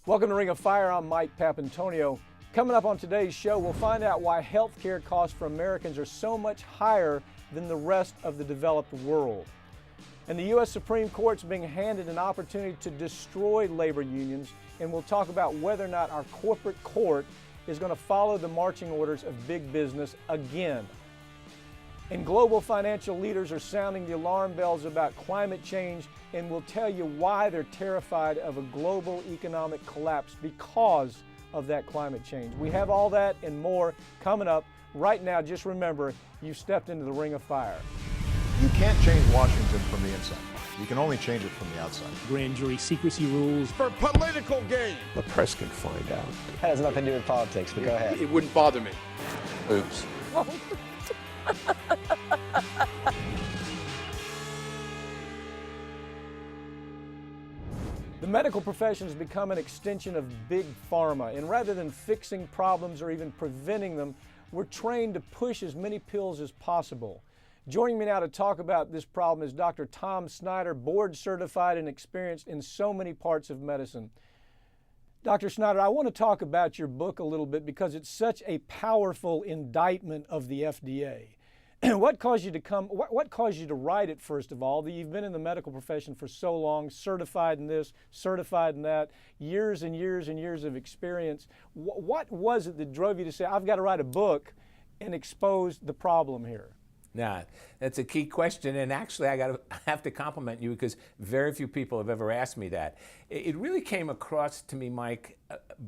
Welcome to Ring of Fire. I'm Mike Papantonio. Coming up on today's show, we'll find out why health care costs for Americans are so much higher than the rest of the developed world. And the U.S. Supreme Court's being handed an opportunity to destroy labor unions, and we'll talk about whether or not our corporate court is going to follow the marching orders of big business again. And global financial leaders are sounding the alarm bells about climate change, and we'll tell you why they're terrified of a global economic collapse because of that climate change. We have all that and more coming up right now. Just remember, you've stepped into the Ring of Fire. You can't change Washington from the inside. You can only change it from the outside. Grand jury secrecy rules. For political gain. The press can find out. That has nothing to do with politics, but go ahead. It wouldn't bother me. Oops. The medical profession has become an extension of big pharma, and rather than fixing problems or even preventing them, we're trained to push as many pills as possible. Joining me now to talk about this problem is Dr. Tom Schneider, board certified and experienced in so many parts of medicine. Dr. Schneider, I want to talk about your book a little bit because it's such a powerful indictment of the FDA. What caused you to write it, first of all? You've been in the medical profession for so long, certified in this, certified in that, years and years and years of experience. What was it that drove you to say, I've got to write a book and expose the problem here? Now, that's a key question, and actually I have to compliment you because very few people have ever asked me that. It really came across to me, Mike,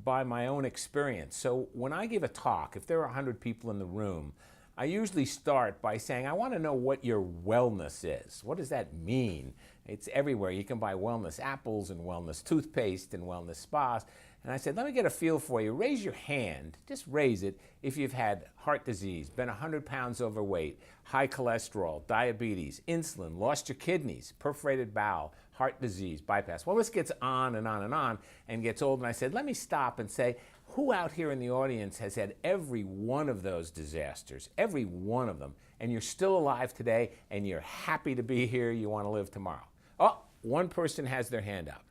by my own experience. So when I give a talk, if there are 100 people in the room, I usually start by saying, I want to know what your wellness is. What does that mean? It's everywhere. You can buy wellness apples and wellness toothpaste and wellness spas. And I said, let me get a feel for you. Raise your hand, just raise it, if you've had heart disease, been 100 pounds overweight, high cholesterol, diabetes, insulin, lost your kidneys, perforated bowel, heart disease, bypass. Well, this gets on and on and on and gets old. And I said, let me stop and say, who out here in the audience has had every one of those disasters, every one of them, and you're still alive today and you're happy to be here, you want to live tomorrow? Oh, one person has their hand up.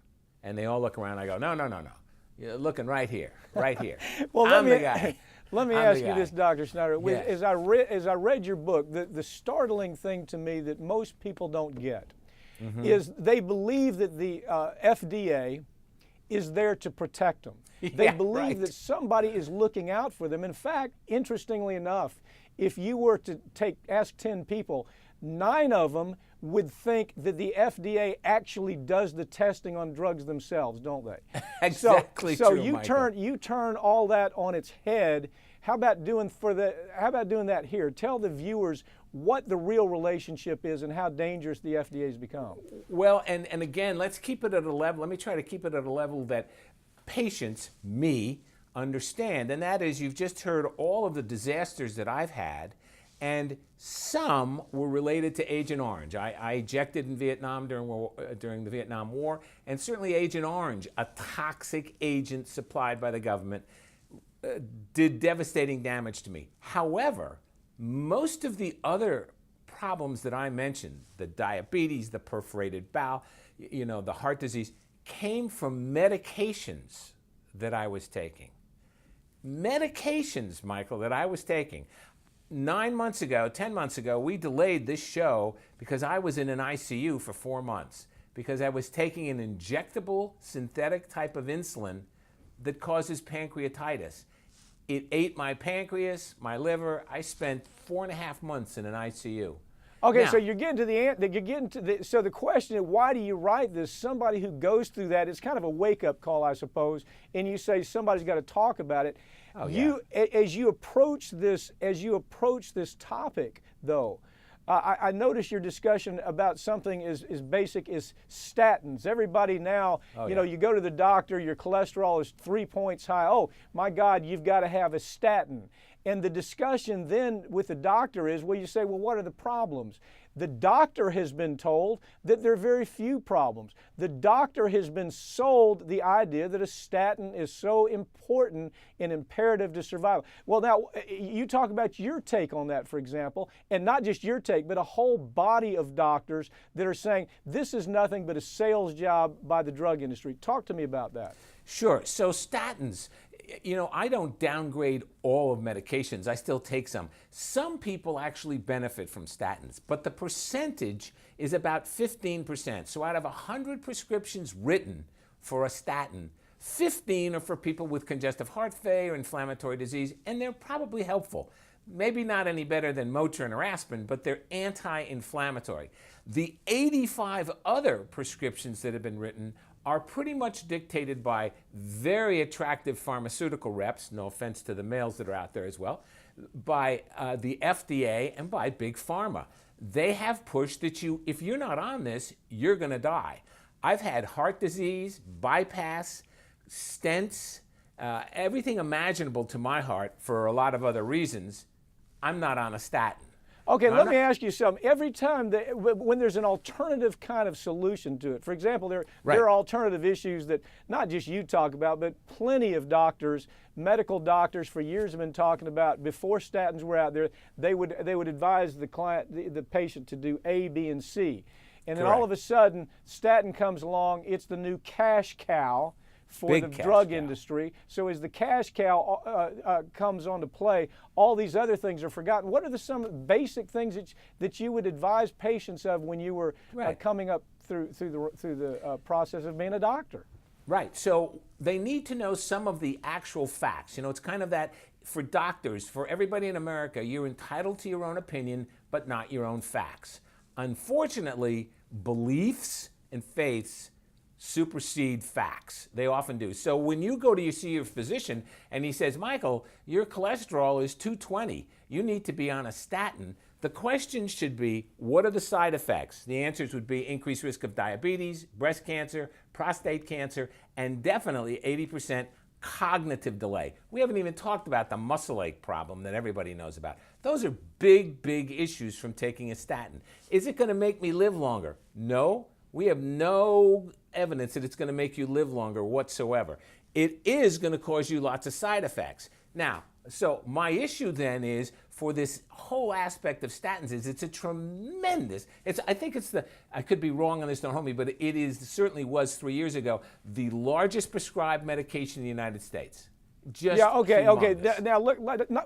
And they all look around. I go, no. You're looking right here, right here. Well, I'm the guy. Let me ask you this, Dr. Schneider. Yes. As I read your book, the startling thing to me that most people don't get is they believe that the FDA is there to protect them. They believe that somebody is looking out for them. In fact, interestingly enough, if you were to ask 10 people, 9 of them would think that the FDA actually does the testing on drugs themselves, don't they? Exactly. So true, you turn all that on its head. How about doing that here? Tell the viewers what the real relationship is and how dangerous the FDA has become. Well, and again, let's keep it at a level. Let me try to keep it at a level that patients, me, understand. And that is, you've just heard all of the disasters that I've had, and some were related to Agent Orange. I ejected in Vietnam during the Vietnam War, and certainly Agent Orange, a toxic agent supplied by the government, did devastating damage to me. However, most of the other problems that I mentioned, the diabetes, the perforated bowel, the heart disease, came from medications that I was taking. Medications, Michael, that I was taking. 10 months ago, we delayed this show because I was in an ICU for 4 months because I was taking an injectable synthetic type of insulin that causes pancreatitis. It ate my pancreas, my liver. I spent 4.5 months in an ICU. Okay, now, so so the question is, why do you write this? Somebody who goes through that, it's kind of a wake-up call, I suppose, and you say somebody's got to talk about it. Oh, yeah. As you approach this topic, though, I noticed your discussion about something as basic as statins. Everybody now, you go to the doctor, your cholesterol is 3 points high. Oh, my God, you've got to have a statin. And the discussion then with the doctor is, well, you say, well, what are the problems? The doctor has been told that there are very few problems. The doctor has been sold the idea that a statin is so important and imperative to survival. Well, now, you talk about your take on that, for example, and not just your take, but a whole body of doctors that are saying this is nothing but a sales job by the drug industry. Talk to me about that. Sure. So statins, I don't downgrade all of medications. I still take some. Some people actually benefit from statins, but the percentage is about 15%. So out of 100 prescriptions written for a statin, 15 are for people with congestive heart failure, inflammatory disease, and they're probably helpful. Maybe not any better than Motrin or aspirin, but they're anti-inflammatory. The 85 other prescriptions that have been written are pretty much dictated by very attractive pharmaceutical reps, no offense to the males that are out there as well, by the FDA and by Big Pharma. They have pushed that if you're not on this, you're going to die. I've had heart disease, bypass, stents, everything imaginable to my heart for a lot of other reasons. I'm not on a statin. Okay, let me ask you something. Every time when there's an alternative kind of solution to it, for example, there are alternative issues that not just you talk about, but plenty of doctors, medical doctors for years have been talking about. Before statins were out there, they would advise the client, the patient, to do A, B, and C. And then all of a sudden, statin comes along. It's the new cash cow for the drug industry. So as the cash cow comes onto play, all these other things are forgotten. What are some basic things that you would advise patients of when you were coming up through the process of being a doctor? Right. So they need to know some of the actual facts. It's kind of that for doctors, for everybody in America, you're entitled to your own opinion, but not your own facts. Unfortunately, beliefs and faiths supersede facts. They often do. So when you go to see your physician and he says, Michael, your cholesterol is 220, you need to be on a statin, the question should be, what are the side effects? The answers would be increased risk of diabetes, breast cancer, prostate cancer, and definitely 80% cognitive delay. We haven't even talked about the muscle ache problem that everybody knows about. Those are big, big issues from taking a statin. Is it going to make me live longer? No. We have no evidence that it's going to make you live longer whatsoever. It is going to cause you lots of side effects. Now, so my issue then is for this whole aspect of statins is it's a tremendous, I could be wrong on this, don't hold me, but certainly was 3 years ago, the largest prescribed medication in the United States. Okay. Now look,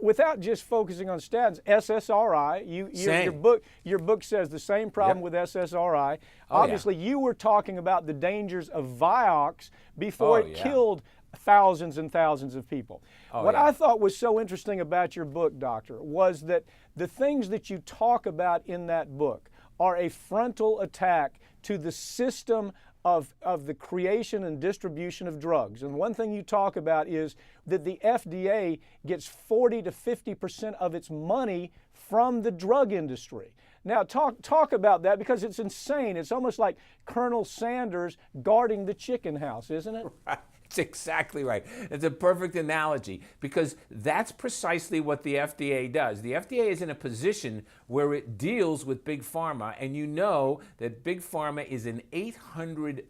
without just focusing on statins, SSRI. Your book says the same problem with SSRI. Obviously, you were talking about the dangers of Vioxx before it killed thousands and thousands of people. What I thought was so interesting about your book, Doctor, was that the things that you talk about in that book are a frontal attack to the system of the creation and distribution of drugs. And one thing you talk about is that the FDA gets 40 to 50% of its money from the drug industry. Now talk about that, because it's insane. It's almost like Colonel Sanders guarding the chicken house, isn't it? Right. That's exactly right. It's a perfect analogy, because that's precisely what the FDA does. The FDA is in a position where it deals with Big Pharma, and you know that Big Pharma is an $800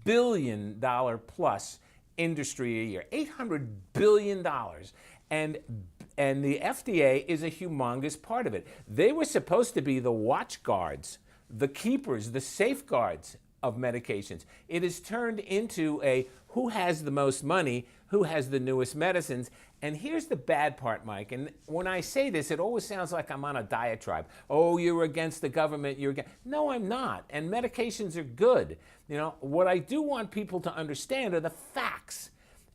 billion plus industry a year. $800 billion. And the FDA is a humongous part of it. They were supposed to be the watch guards, the keepers, the safeguards of medications. It has turned into a who has the most money, who has the newest medicines. And here's the bad part, Mike. And when I say this, it always sounds like I'm on a diatribe. Oh, you're against the government. No, I'm not. And medications are good. What I do want people to understand are the facts.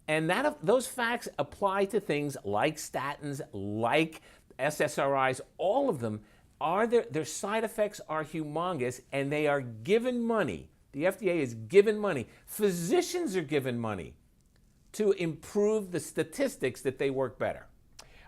And those facts apply to things like statins, like SSRIs, all of them. Their side effects are humongous, and they are given money. The FDA is given money. Physicians are given money to improve the statistics that they work better.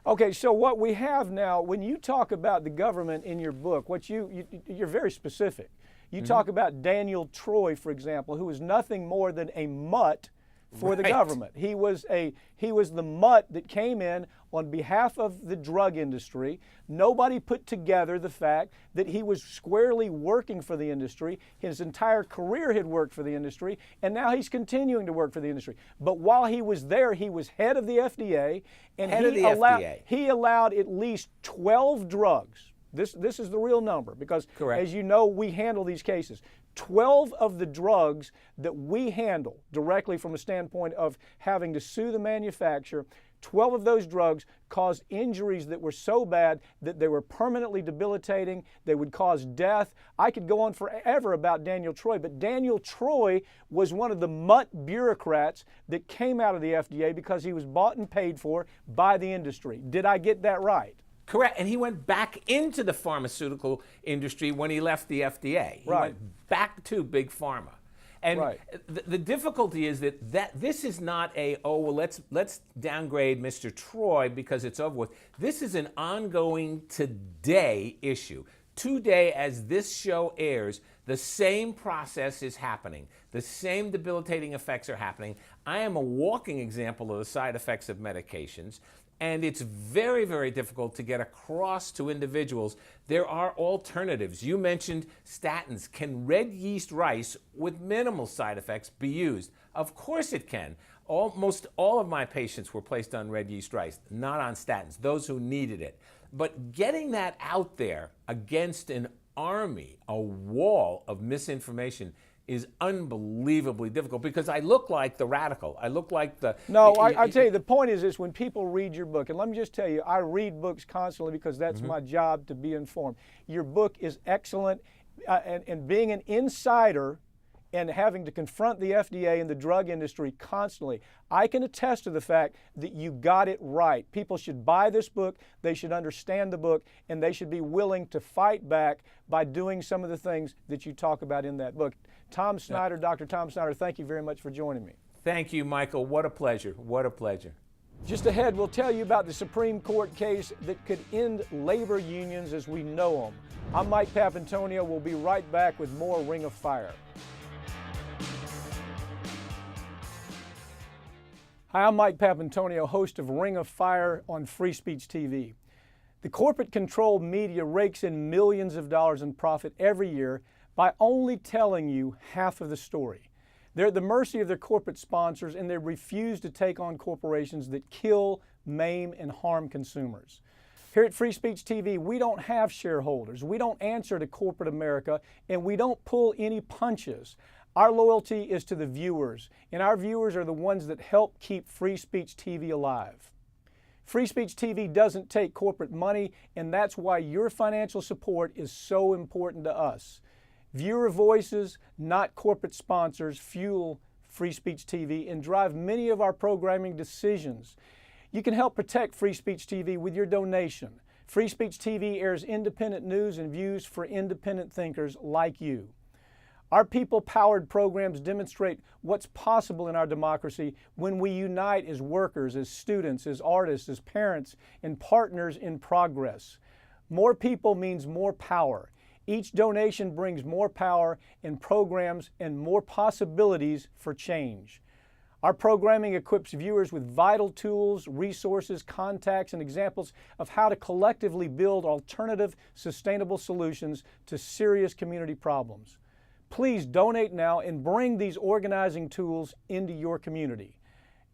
Okay, so what we have now, when you talk about the government in your book, you're very specific. You talk about Daniel Troy, for example, who is nothing more than a mutt for the government. He was the mutt that came in on behalf of the drug industry. Nobody put together the fact that he was squarely working for the industry. His entire career had worked for the industry, and now he's continuing to work for the industry. But while he was there, he was head of the FDA, and he allowed at least 12 drugs. This is the real number, because as you know, we handle these cases. 12 of the drugs that we handle directly from a standpoint of having to sue the manufacturer, 12 of those drugs caused injuries that were so bad that they were permanently debilitating. They would cause death. I could go on forever about Daniel Troy, but Daniel Troy was one of the mutt bureaucrats that came out of the FDA because he was bought and paid for by the industry. Did I get that right? Correct. And he went back into the pharmaceutical industry when he left the FDA. He Right. went back to Big Pharma. And Right. the difficulty is that this is not let's downgrade Mr. Troy because it's over with. This is an ongoing today issue. Today, as this show airs, the same process is happening. The same debilitating effects are happening. I am a walking example of the side effects of medications. And it's very, very difficult to get across to individuals. There are alternatives. You mentioned statins. Can red yeast rice with minimal side effects be used? Of course it can. Almost all of my patients were placed on red yeast rice, not on statins, those who needed it. But getting that out there against an army, a wall of misinformation, is unbelievably difficult because I look like the radical. I look like the... No, I tell you, the point is this, when people read your book, and let me just tell you, I read books constantly because that's my job, to be informed. Your book is excellent, and being an insider and having to confront the FDA and the drug industry constantly, I can attest to the fact that you got it right. People should buy this book, they should understand the book, and they should be willing to fight back by doing some of the things that you talk about in that book. Tom Schneider, Dr. Tom Schneider, thank you very much for joining me. Thank you, Michael. What a pleasure. What a pleasure. Just ahead, we'll tell you about the Supreme Court case that could end labor unions as we know them. I'm Mike Papantonio. We'll be right back with more Ring of Fire. Hi, I'm Mike Papantonio, host of Ring of Fire on Free Speech TV. The corporate-controlled media rakes in millions of dollars in profit every year by only telling you half of the story. They're at the mercy of their corporate sponsors, and they refuse to take on corporations that kill, maim, and harm consumers. Here at Free Speech TV, we don't have shareholders. We don't answer to corporate America, and we don't pull any punches. Our loyalty is to the viewers, and our viewers are the ones that help keep Free Speech TV alive. Free Speech TV doesn't take corporate money, and that's why your financial support is so important to us. Viewer voices, not corporate sponsors, fuel Free Speech TV and drive many of our programming decisions. You can help protect Free Speech TV with your donation. Free Speech TV airs independent news and views for independent thinkers like you. Our people-powered programs demonstrate what's possible in our democracy when we unite as workers, as students, as artists, as parents, and partners in progress. More people means more power. Each donation brings more power in programs and more possibilities for change. Our programming equips viewers with vital tools, resources, contacts, and examples of how to collectively build alternative, sustainable solutions to serious community problems. Please donate now and bring these organizing tools into your community.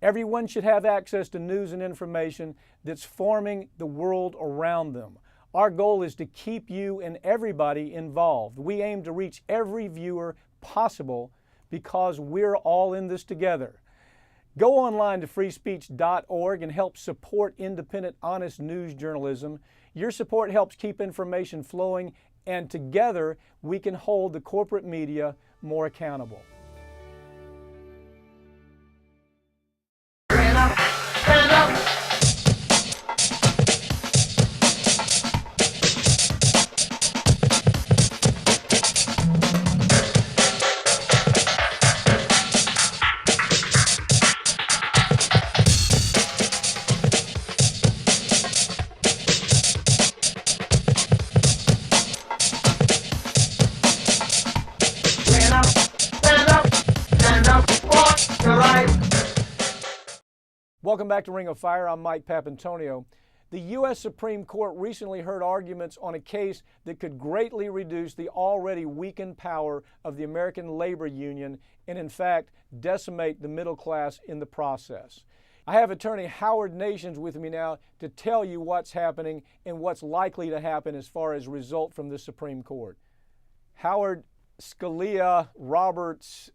Everyone should have access to news and information that's forming the world around them. Our goal is to keep you and everybody involved. We aim to reach every viewer possible because we're all in this together. Go online to freespeech.org and help support independent, honest news journalism. Your support helps keep information flowing, and together we can hold the corporate media more accountable. Welcome back to Ring of Fire. I'm Mike Papantonio. The U.S. Supreme Court recently heard arguments on a case that could greatly reduce the already weakened power of the American Labor Union and, in fact, decimate the middle class in the process. I have attorney Howard Nations with me now to tell you what's happening and what's likely to happen as far as result from the Supreme Court. Howard, Scalia, Roberts,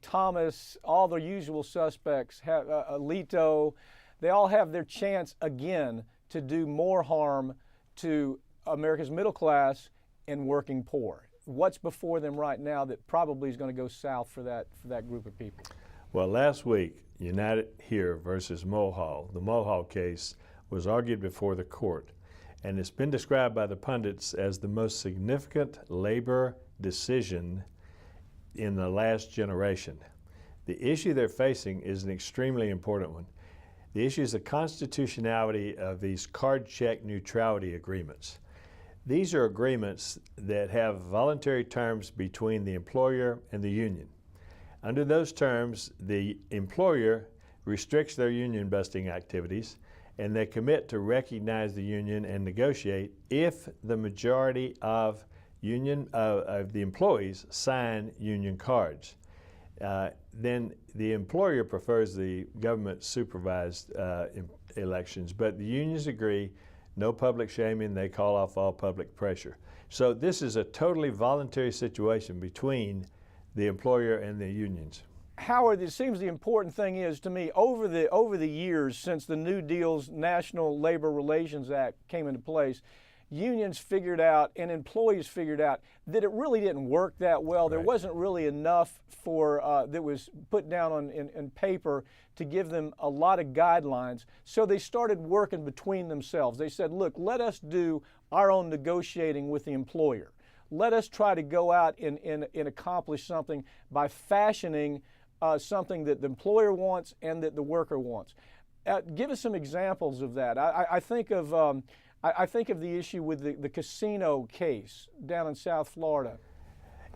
Thomas, all the usual suspects, Alito, they all have their chance again to do more harm to America's middle class and working poor. What's before them right now that probably is going to go south for that group of people? Well, last week, United Here versus Mulhall, the Mulhall case, was argued before the court, and it's been described by the pundits as the most significant labor decision in the last generation. The issue they're facing is an extremely important one. The issue is the constitutionality of these card check neutrality agreements. These are agreements that have voluntary terms between the employer and the union. Under those terms, the employer restricts their union busting activities, and they commit to recognize the union and negotiate if the majority of the employees sign union cards. Then the employer prefers the government supervised elections, but the unions agree, no public shaming, they call off all public pressure. So this is a totally voluntary situation between the employer and the unions. Howard, it seems the important thing is to me, over the years since the New Deal's National Labor Relations Act came into place, unions figured out and employees figured out that it really didn't work that well. Right. There wasn't really enough that was put down in paper to give them a lot of guidelines. So they started working between themselves. They said, look, let us do our own negotiating with the employer. Let us try to go out and accomplish something by fashioning something that the employer wants and that the worker wants. Give us some examples of that. I think of the issue with the casino case down in South Florida.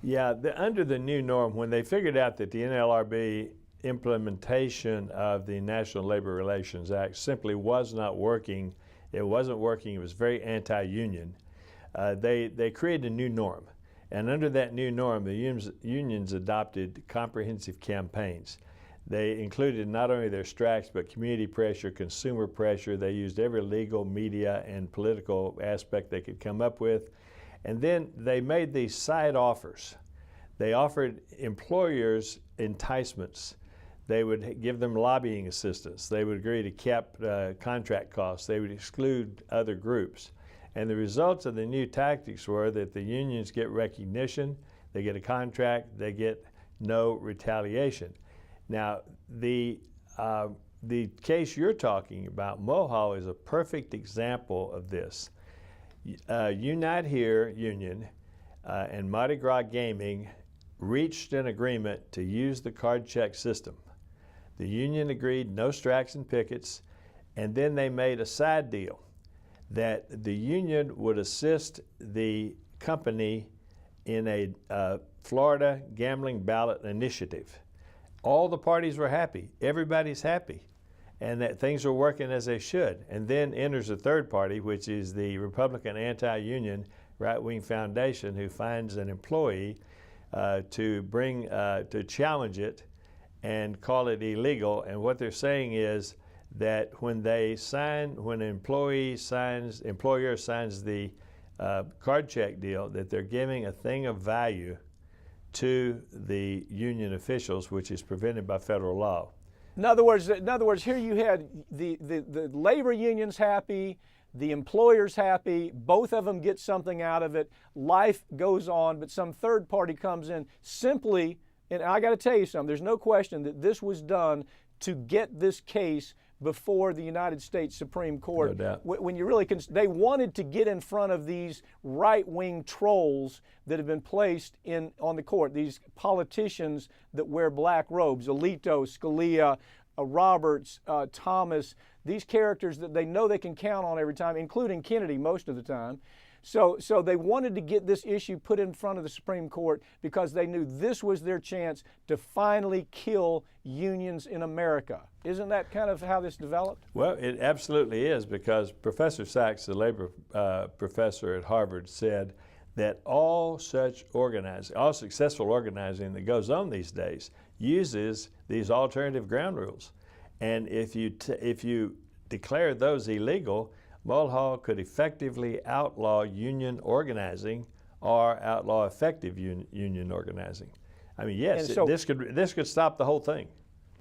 Yeah, under the new norm, when they figured out that the NLRB implementation of the National Labor Relations Act simply was not working, it wasn't working, it was very anti-union, they created a new norm. And under that new norm, the unions adopted comprehensive campaigns. They included not only their strikes, but community pressure, consumer pressure. They used every legal, media, and political aspect they could come up with. And then they made these side offers. They offered employers enticements. They would give them lobbying assistance. They would agree to cap contract costs. They would exclude other groups. And the results of the new tactics were that the unions get recognition, they get a contract, they get no retaliation. Now, the case you're talking about, Mulhall, is a perfect example of this. Unite Here Union and Mardi Gras Gaming reached an agreement to use the card check system. The union agreed no strikes and pickets, and then they made a side deal that the union would assist the company in a Florida gambling ballot initiative. All the parties were happy. Everybody's happy. And that things are working as they should. And then enters a third party, which is the Republican anti-union right-wing foundation, who finds an employee to challenge it and call it illegal. And what they're saying is that when an employer signs the card check deal, that they're giving a thing of value to the union officials, which is prevented by federal law. In other words, here you had the labor unions happy, the employers happy, both of them get something out of it, life goes on, but some third party comes in simply, and I got to tell you something, there's no question that this was done to get this case before the United States Supreme Court. No doubt. When you really they wanted to get in front of these right-wing trolls that have been placed on the court, these politicians that wear black robes, Alito, Scalia, Roberts, Thomas, these characters that they know they can count on every time, including Kennedy most of the time. So they wanted to get this issue put in front of the Supreme Court because they knew this was their chance to finally kill unions in America. Isn't that kind of how this developed? Well, it absolutely is, because Professor Sachs, the labor professor at Harvard, said that all successful organizing that goes on these days uses these alternative ground rules. And if you declare those illegal, Mulhall could effectively outlaw union organizing or outlaw effective union organizing. I mean, yes, And so- this could stop the whole thing.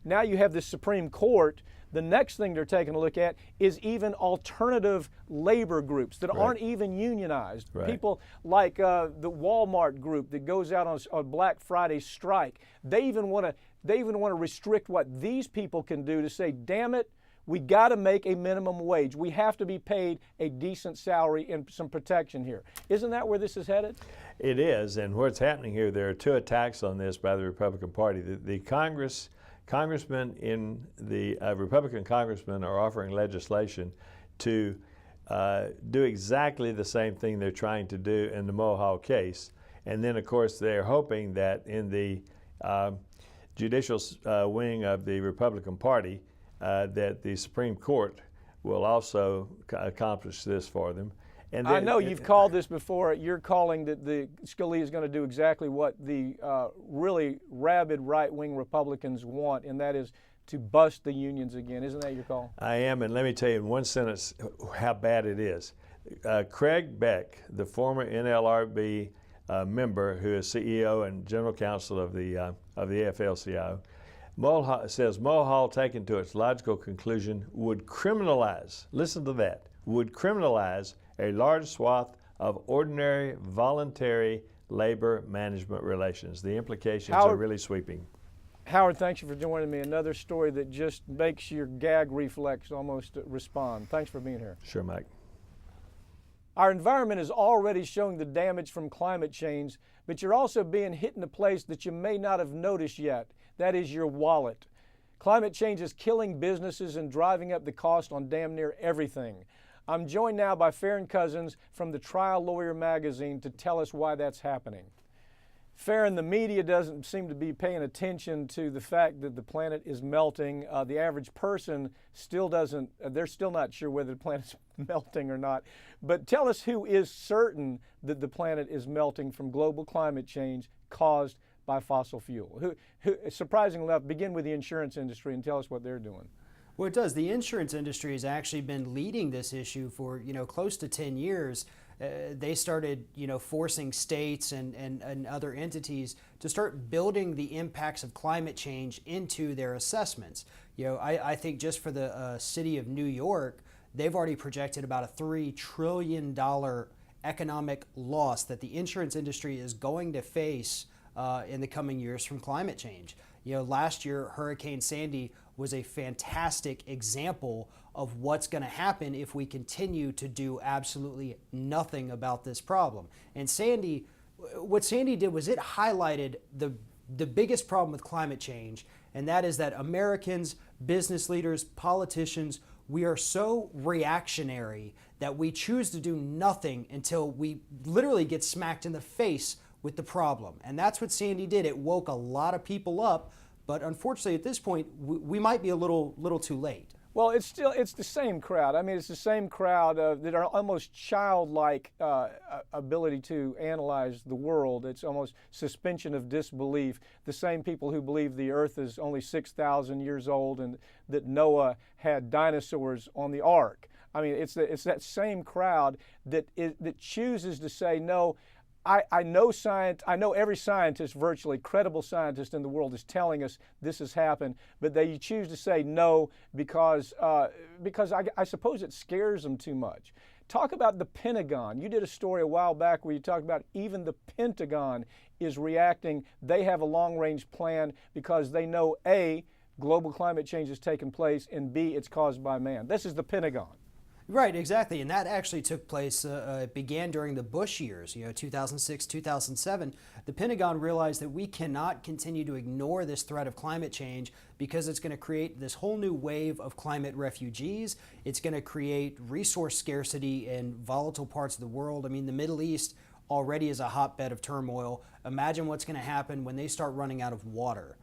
Now you have the Supreme Court. The next thing they're taking a look at is even alternative labor groups that aren't even unionized. Right. People like the Walmart group that goes out on a Black Friday strike. They even want to restrict what these people can do to say, damn it, we got to make a minimum wage. We have to be paid a decent salary and some protection here. Isn't that where this is headed? It is, and what's happening here, there are two attacks on this by the Republican Party. The congressmen in the Republican congressmen are offering legislation to do exactly the same thing they're trying to do in the Mohawk case. And then, of course, they're hoping that in the judicial wing of the Republican Party, that the Supreme Court will also accomplish this for them. And then, I know you've called this before. You're calling that the Scalia is going to do exactly what the really rabid right-wing Republicans want, and that is to bust the unions again. Isn't that your call? I am, and let me tell you in one sentence how bad it is. Craig Beck, the former NLRB member who is CEO and general counsel of the AFL-CIO, says Mulhall, taken to its logical conclusion, would criminalize, listen to that, would criminalize a large swath of ordinary voluntary labor management relations. The implications are really sweeping. Howard, thanks for joining me. Another story that just makes your gag reflex almost respond. Thanks for being here. Sure, Mike. Our environment is already showing the damage from climate change, but you're also being hit in a place that you may not have noticed yet. That is your wallet. Climate change is killing businesses and driving up the cost on damn near everything. I'm joined now by Farron Cousins from the Trial Lawyer magazine to tell us why that's happening. Farron, the media doesn't seem to be paying attention to the fact that the planet is melting. The average person still doesn't, they're still not sure whether the planet's melting or not. But tell us who is certain that the planet is melting from global climate change caused by fossil fuel. Surprisingly enough, begin with the insurance industry and tell us what they're doing. Well, it does. The insurance industry has actually been leading this issue for, close to 10 years. They started, forcing states and other entities to start building the impacts of climate change into their assessments. I think just for the city of New York, they've already projected about a $3 trillion economic loss that the insurance industry is going to face in the coming years from climate change. Last year, Hurricane Sandy was a fantastic example of what's going to happen if we continue to do absolutely nothing about this problem. And what Sandy did was it highlighted the biggest problem with climate change, and that is that Americans, business leaders, politicians, we are so reactionary that we choose to do nothing until we literally get smacked in the face with the problem. And that's what Sandy did. It woke a lot of people up, but unfortunately at this point, we might be a little too late. Well, it's the same crowd. I mean, it's the same crowd that are almost childlike ability to analyze the world. It's almost suspension of disbelief. The same people who believe the earth is only 6,000 years old and that Noah had dinosaurs on the ark. I mean, it's that same crowd that chooses to say, no, I know science. I know every scientist, virtually credible scientist in the world, is telling us this has happened, but they choose to say no because I suppose it scares them too much. Talk about the Pentagon. You did a story a while back where you talked about even the Pentagon is reacting. They have a long-range plan because they know A, global climate change has taken place, and B, it's caused by man. This is the Pentagon. Right, exactly, and that actually took place, it began during the Bush years, 2006, 2007. The Pentagon realized that we cannot continue to ignore this threat of climate change because it's going to create this whole new wave of climate refugees. It's going to create resource scarcity in volatile parts of the world. I mean, the Middle East already is a hotbed of turmoil. Imagine what's going to happen when they start running out of water.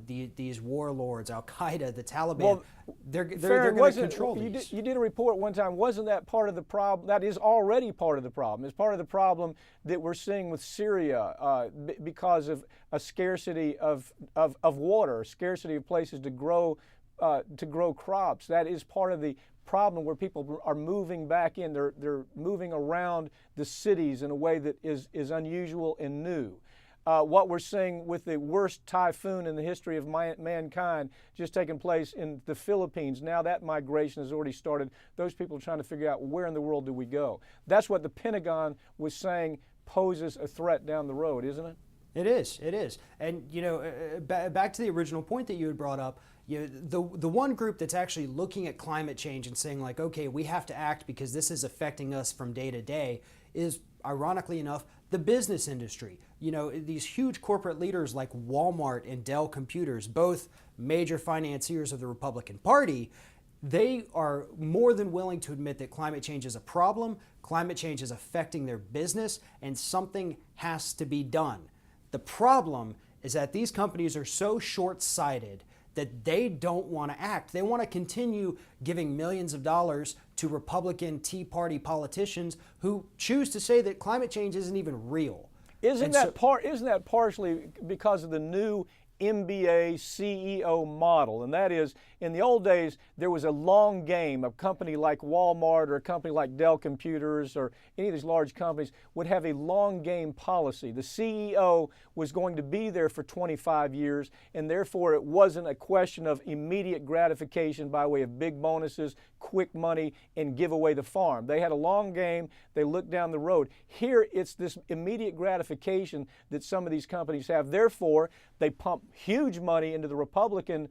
These warlords, Al-Qaeda, the Taliban, well, they're going to control these. You did a report one time. Wasn't that part of the problem? That is already part of the problem. It's part of the problem that we're seeing with Syria because of a scarcity of water, a scarcity of places to grow to grow crops. That is part of the problem where people are moving back in. They're moving around the cities in a way that is unusual and new. What we're seeing with the worst typhoon in the history of mankind just taking place in the Philippines. Now that migration has already started. Those people are trying to figure out where in the world do we go. That's what the Pentagon was saying poses a threat down the road, isn't it? It is. It is. And, you know, back to the original point that you had brought up, you know, the one group that's actually looking at climate change and saying, like, okay, we have to act because this is affecting us from day to day is, ironically enough, the business industry. You know, these huge corporate leaders like Walmart and Dell Computers, both major financiers of the Republican Party, they are more than willing to admit that climate change is a problem, climate change is affecting their business, and something has to be done. The problem is that these companies are so short-sighted that they don't want to act. They want to continue giving millions of dollars to Republican Tea Party politicians who choose to say that climate change isn't even real. Isn't that partially because of the new MBA CEO model? And that is, in the old days, there was a long game. A company like Walmart or a company like Dell Computers or any of these large companies would have a long game policy. The CEO was going to be there for 25 years, and therefore it wasn't a question of immediate gratification by way of big bonuses, quick money, and give away the farm. They had a long game. They looked down the road. Here, it's this immediate gratification that some of these companies have. Therefore, they pump huge money into the Republican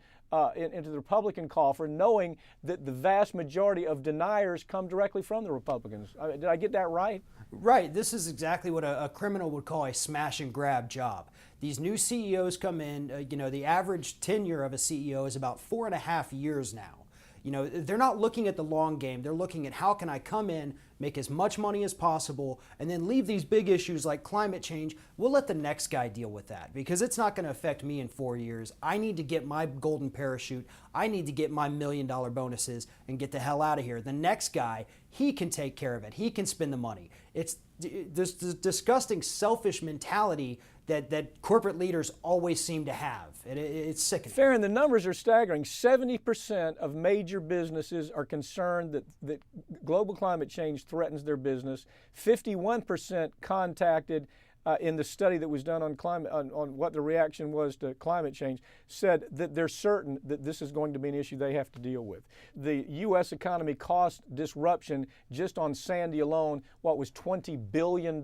coffer, knowing that the vast majority of deniers come directly from the Republicans. Did I get that right? Right. This is exactly what a criminal would call a smash and grab job. These new CEOs come in, you know, the average tenure of a CEO is about 4.5 years now. You know, they're not looking at the long game. They're looking at how can I come in, make as much money as possible, and then leave these big issues like climate change. We'll let the next guy deal with that because it's not going to affect me in 4 years. I need to get my golden parachute. I need to get my $1 million bonuses and get the hell out of here. The next guy, he can take care of it. He can spend the money. It's this disgusting, selfish mentality that corporate leaders always seem to have. It's sickening. Farron, the numbers are staggering. 70% of major businesses are concerned that global climate change threatens their business. 51% contacted in the study that was done on climate, on what the reaction was to climate change, said that they're certain that this is going to be an issue they have to deal with. The U.S. economy cost disruption just on Sandy alone, what was $20 billion?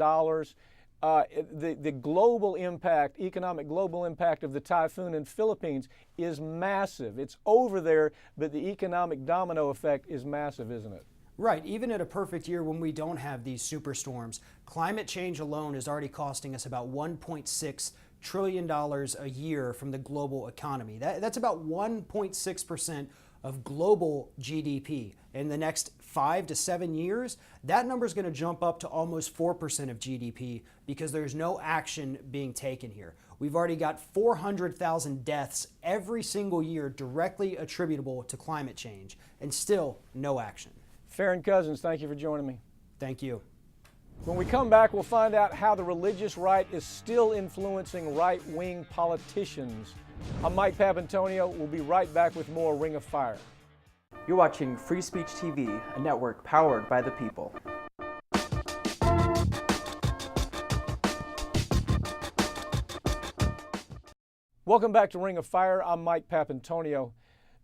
The global impact, economic global impact of the typhoon in Philippines is massive. It's over there, but the economic domino effect is massive, isn't it? Right. Even at a perfect year when we don't have these superstorms, climate change alone is already costing us about $1.6 trillion a year from the global economy. That's about 1.6% of global GDP. In the next 5 to 7 years, that number is going to jump up to almost 4% of GDP because there's no action being taken here. We've already got 400,000 deaths every single year directly attributable to climate change, and still no action. Farron Cousins, thank you for joining me. Thank you. When we come back, we'll find out how the religious right is still influencing right-wing politicians. I'm Mike Papantonio. We'll be right back with more Ring of Fire. You're watching Free Speech TV, a network powered by the people. Welcome back to Ring of Fire. I'm Mike Papantonio.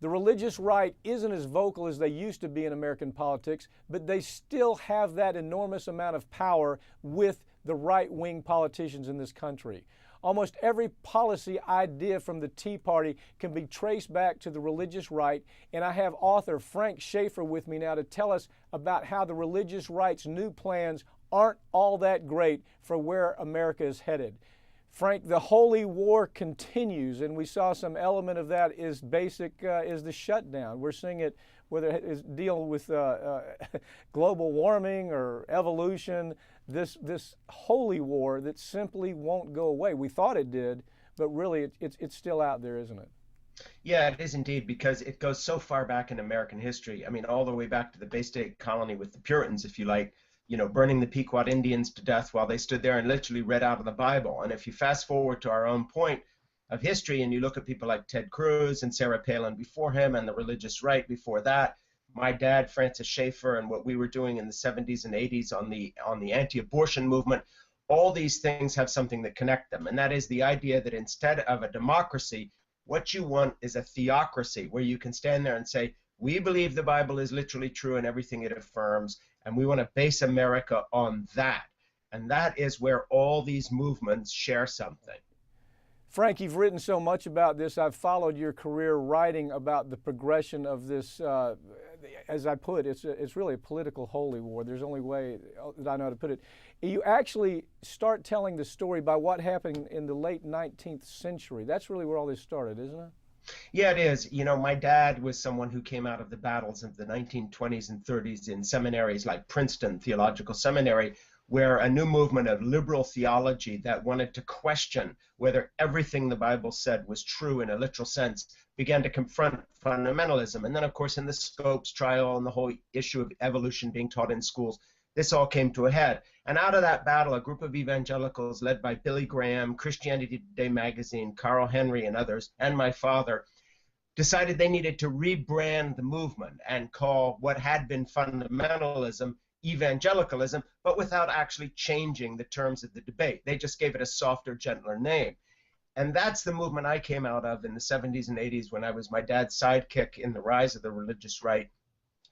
The religious right isn't as vocal as they used to be in American politics, but they still have that enormous amount of power with the right-wing politicians in this country. Almost every policy idea from the Tea Party can be traced back to the religious right, and I have author Frank Schaeffer with me now to tell us about how the religious right's new plans aren't all that great for where America is headed. Frank, the holy war continues, and we saw some element of that is the shutdown. We're seeing it whether it is dealing with global warming or evolution, this holy war that simply won't go away. We thought it did, but really it's still out there, isn't it? Yeah, it is indeed, because it goes so far back in American history. I mean, all the way back to the Bay State Colony with the Puritans, if you like, you know, burning the Pequot Indians to death while they stood there and literally read out of the Bible. And if you fast forward to our own point, of history, and you look at people like Ted Cruz and Sarah Palin before him and the religious right before that, my dad, Francis Schaeffer, and what we were doing in the 70s and 80s on the anti-abortion movement, all these things have something that connect them, and that is the idea that instead of a democracy, what you want is a theocracy, where you can stand there and say, we believe the Bible is literally true and everything it affirms, and we want to base America on that. And that is where all these movements share something. Frank, you've written so much about this. I've followed your career writing about the progression of this. As I put, it's really a political holy war. There's only way that I know how to put it. You actually start telling the story by what happened in the late 19th century. That's really where all this started, isn't it? Yeah, it is. You know, my dad was someone who came out of the battles of the 1920s and 30s in seminaries like Princeton Theological Seminary, where a new movement of liberal theology that wanted to question whether everything the Bible said was true in a literal sense began to confront fundamentalism. And then, of course, in the Scopes trial and the whole issue of evolution being taught in schools, this all came to a head. And out of that battle, a group of evangelicals led by Billy Graham, Christianity Today magazine, Carl Henry and others, and my father, decided they needed to rebrand the movement and call what had been fundamentalism evangelicalism, but without actually changing the terms of the debate. They just gave it a softer, gentler name. And that's the movement I came out of in the 70s and 80s when I was my dad's sidekick in the rise of the religious right.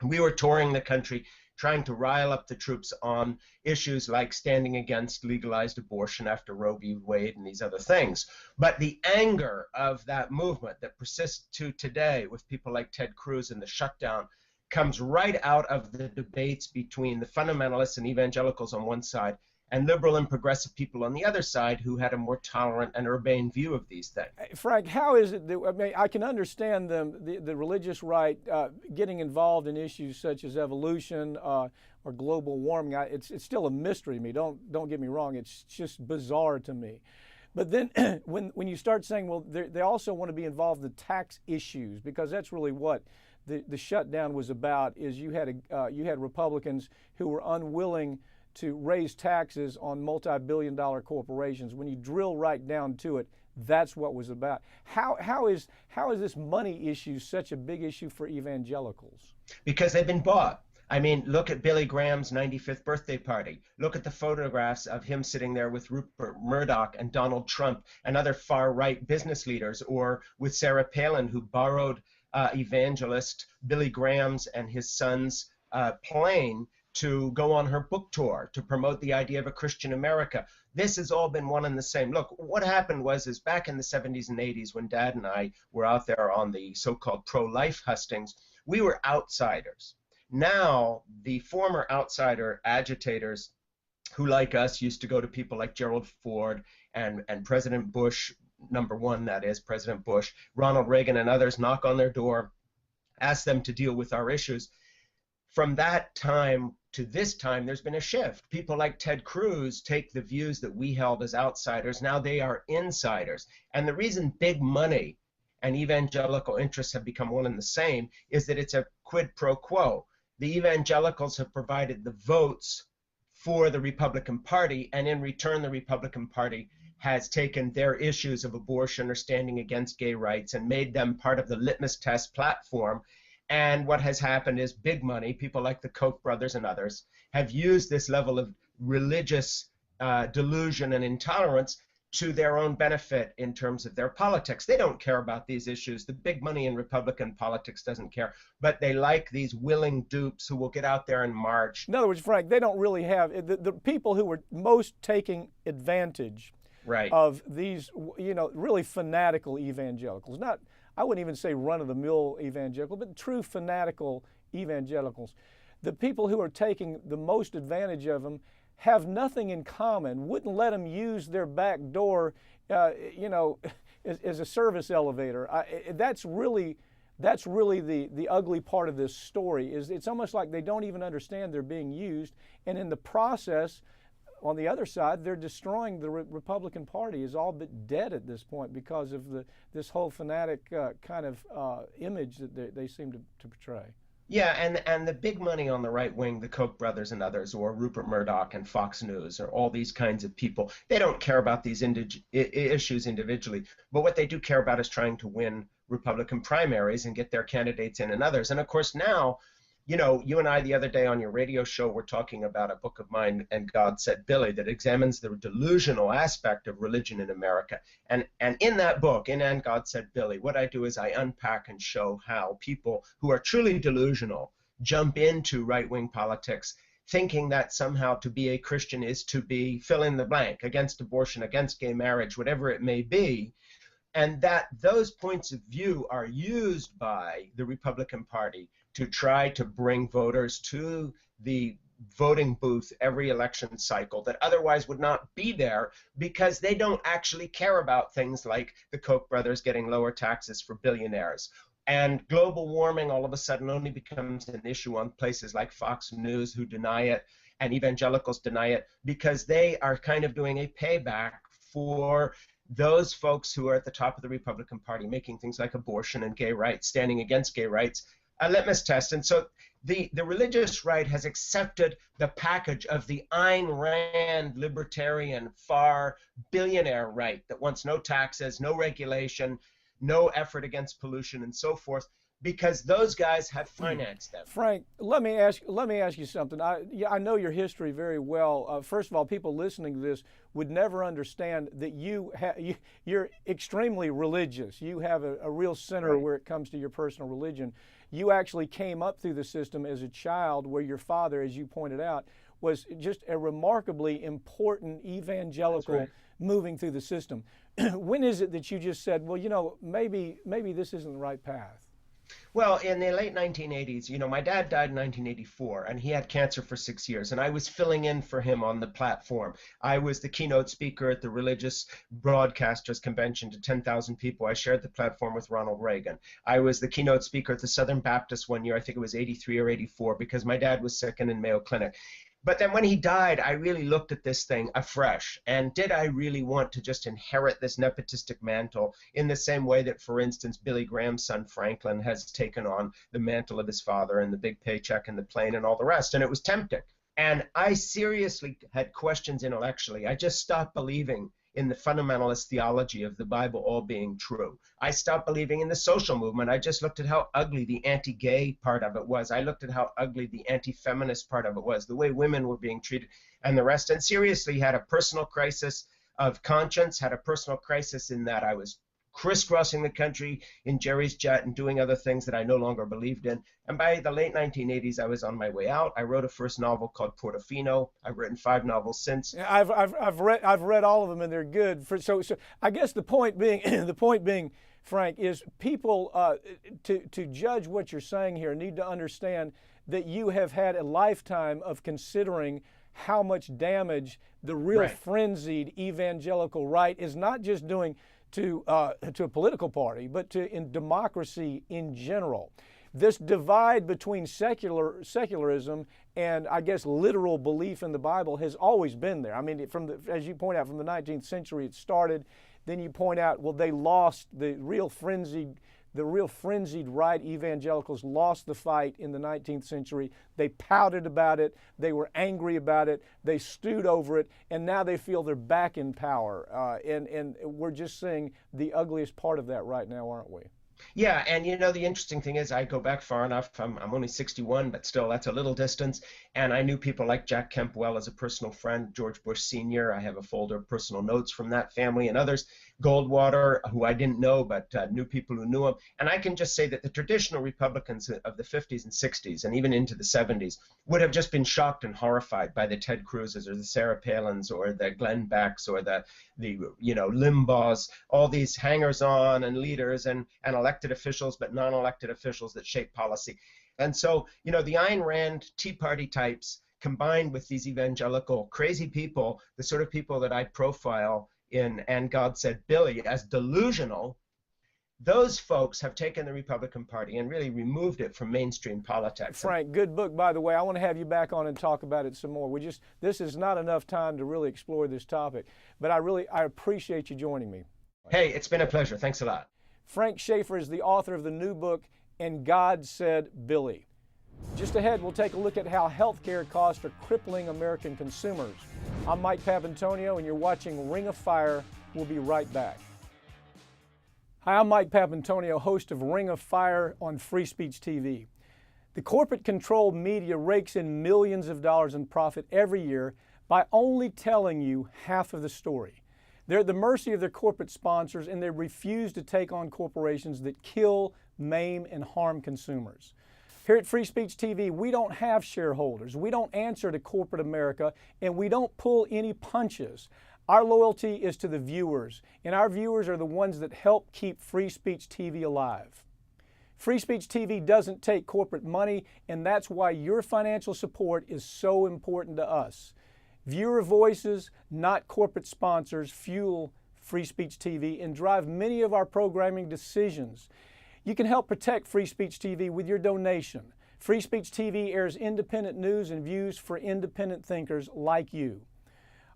We were touring the country trying to rile up the troops on issues like standing against legalized abortion after Roe v. Wade and these other things. But the anger of that movement that persists to today with people like Ted Cruz and the shutdown comes right out of the debates between the fundamentalists and evangelicals on one side and liberal and progressive people on the other side who had a more tolerant and urbane view of these things. Frank, how is it that, I mean, I can understand the religious right getting involved in issues such as evolution or global warming. It's still a mystery to me. Don't get me wrong. It's just bizarre to me. But then when you start saying, well, they also want to be involved in tax issues, because that's really what the shutdown was about, is you had Republicans who were unwilling to raise taxes on multi-billion-dollar corporations. When you drill right down to it, that's what was about. How is this money issue such a big issue for evangelicals? Because they've been bought. I mean, look at Billy Graham's 95th birthday party. Look at the photographs of him sitting there with Rupert Murdoch and Donald Trump and other far-right business leaders, or with Sarah Palin, who borrowed evangelist Billy Graham's and his son's plane to go on her book tour to promote the idea of a Christian America. This has all been one and the same. Look, what happened is back in the 70s and 80s when Dad and I were out there on the so-called pro-life hustings, we were outsiders. Now, the former outsider agitators who, like us, used to go to people like Gerald Ford and President Bush, number one, that is, President Bush, Ronald Reagan and others, knock on their door, ask them to deal with our issues. From that time to this time, there's been a shift. People like Ted Cruz take the views that we held as outsiders. Now they are insiders. And the reason big money and evangelical interests have become one and the same is that it's a quid pro quo. The evangelicals have provided the votes for the Republican Party, and in return, the Republican Party has taken their issues of abortion or standing against gay rights and made them part of the litmus test platform. And what has happened is big money, people like the Koch brothers and others, have used this level of religious delusion and intolerance to their own benefit in terms of their politics. They don't care about these issues. The big money in Republican politics doesn't care, but they like these willing dupes who will get out there and march. In other words, Frank, they don't really have, the people who were most taking advantage of these, really fanatical evangelicals, not, I wouldn't even say run-of-the-mill evangelical, but true fanatical evangelicals. The people who are taking the most advantage of them have nothing in common, wouldn't let them use their back door, as a service elevator. That's really the ugly part of this story. Is it's almost like they don't even understand they're being used, and in the process, on the other side, they're destroying the Republican Party. Is all but dead at this point because of this whole fanatic kind of image that they seem to portray. Yeah, and the big money on the right wing, the Koch brothers and others, or Rupert Murdoch and Fox News, or all these kinds of people, they don't care about these issues individually, but what they do care about is trying to win Republican primaries and get their candidates in and others. And of course now, you know, you and I the other day on your radio show were talking about a book of mine, And God Said Billy, that examines the delusional aspect of religion in America. And in that book, in And God Said Billy, what I do is I unpack and show how people who are truly delusional jump into right-wing politics thinking that somehow to be a Christian is to be fill in the blank, against abortion, against gay marriage, whatever it may be, and that those points of view are used by the Republican Party to try to bring voters to the voting booth every election cycle that otherwise would not be there, because they don't actually care about things like the Koch brothers getting lower taxes for billionaires. And global warming all of a sudden only becomes an issue on places like Fox News, who deny it, and evangelicals deny it, because they are kind of doing a payback for those folks who are at the top of the Republican Party, making things like abortion and gay rights, standing against gay rights, a litmus test. And so the religious right has accepted the package of the Ayn Rand libertarian far billionaire right that wants no taxes, no regulation, no effort against pollution, and so forth, because those guys have financed them. Frank, let me ask you something. I know your history very well. First of all, people listening to this would never understand that you're extremely religious. You have a real center where it comes to your personal religion. You actually came up through the system as a child where your father, as you pointed out, was just a remarkably important evangelical moving through the system. When is it that you just said, well, you know, maybe this isn't the right path? Well, in the late 1980s, you know, my dad died in 1984, and he had cancer for 6 years, and I was filling in for him on the platform. I was the keynote speaker at the Religious Broadcasters Convention to 10,000 people. I shared the platform with Ronald Reagan. I was the keynote speaker at the Southern Baptist one year, I think it was 83 or 84, because my dad was sick and in Mayo Clinic. But then when he died, I really looked at this thing afresh. And did I really want to just inherit this nepotistic mantle in the same way that, for instance, Billy Graham's son Franklin has taken on the mantle of his father and the big paycheck and the plane and all the rest? And it was tempting. And I seriously had questions intellectually. I just stopped believing in the fundamentalist theology of the Bible all being true. I stopped believing in the social movement. I just looked at how ugly the anti-gay part of it was. I looked at how ugly the anti-feminist part of it was, the way women were being treated and the rest. And seriously had a personal crisis of conscience, had a personal crisis in that I was crisscrossing the country in Jerry's jet and doing other things that I no longer believed in. And by the late 1980s, I was on my way out. I wrote a first novel called Portofino. I've written 5 novels since. I've read all of them, and they're good. So I guess the point being, Frank, is people to judge what you're saying here need to understand that you have had a lifetime of considering how much damage the real frenzied evangelical right is not just doing to a political party, but in democracy in general. This divide between secularism and, I guess, literal belief in the Bible has always been there. I mean, as you point out, from the 19th century it started. Then you point out, well, they lost the real frenzied right evangelicals lost the fight in the 19th century. They pouted about it. They were angry about it. They stewed over it. And now they feel they're back in power. And we're just seeing the ugliest part of that right now, aren't we? Yeah, and you know, the interesting thing is I go back far enough. I'm only 61, but still that's a little distance. And I knew people like Jack Kemp well as a personal friend, George Bush Sr. I have a folder of personal notes from that family and others. Goldwater, who I didn't know, but knew people who knew him. And I can just say that the traditional Republicans of the 50s and 60s and even into the 70s would have just been shocked and horrified by the Ted Cruzes or the Sarah Palins or the Glenn Becks or the Limbaughs, all these hangers-on and leaders and elected officials, but non-elected officials that shape policy. And so, you know, the Ayn Rand Tea Party types combined with these evangelical crazy people, the sort of people that I profile in And God Said Billy as delusional, those folks have taken the Republican Party and really removed it from mainstream politics. Frank, good book, by the way. I want to have you back on and talk about it some more. This is not enough time to really explore this topic, but I appreciate you joining me. Hey, it's been a pleasure. Thanks a lot. Frank Schaeffer is the author of the new book, And God Said Billy. Just ahead, we'll take a look at how healthcare costs are crippling American consumers. I'm Mike Papantonio, and you're watching Ring of Fire. We'll be right back. Hi, I'm Mike Papantonio, host of Ring of Fire on Free Speech TV. The corporate-controlled media rakes in millions of dollars in profit every year by only telling you half of the story. They're at the mercy of their corporate sponsors, and they refuse to take on corporations that kill, maim, and harm consumers. Here at Free Speech TV, we don't have shareholders. We don't answer to corporate America, and we don't pull any punches. Our loyalty is to the viewers, and our viewers are the ones that help keep Free Speech TV alive. Free Speech TV doesn't take corporate money, and that's why your financial support is so important to us. Viewer voices, not corporate sponsors, fuel Free Speech TV and drive many of our programming decisions. You can help protect Free Speech TV with your donation. Free Speech TV airs independent news and views for independent thinkers like you.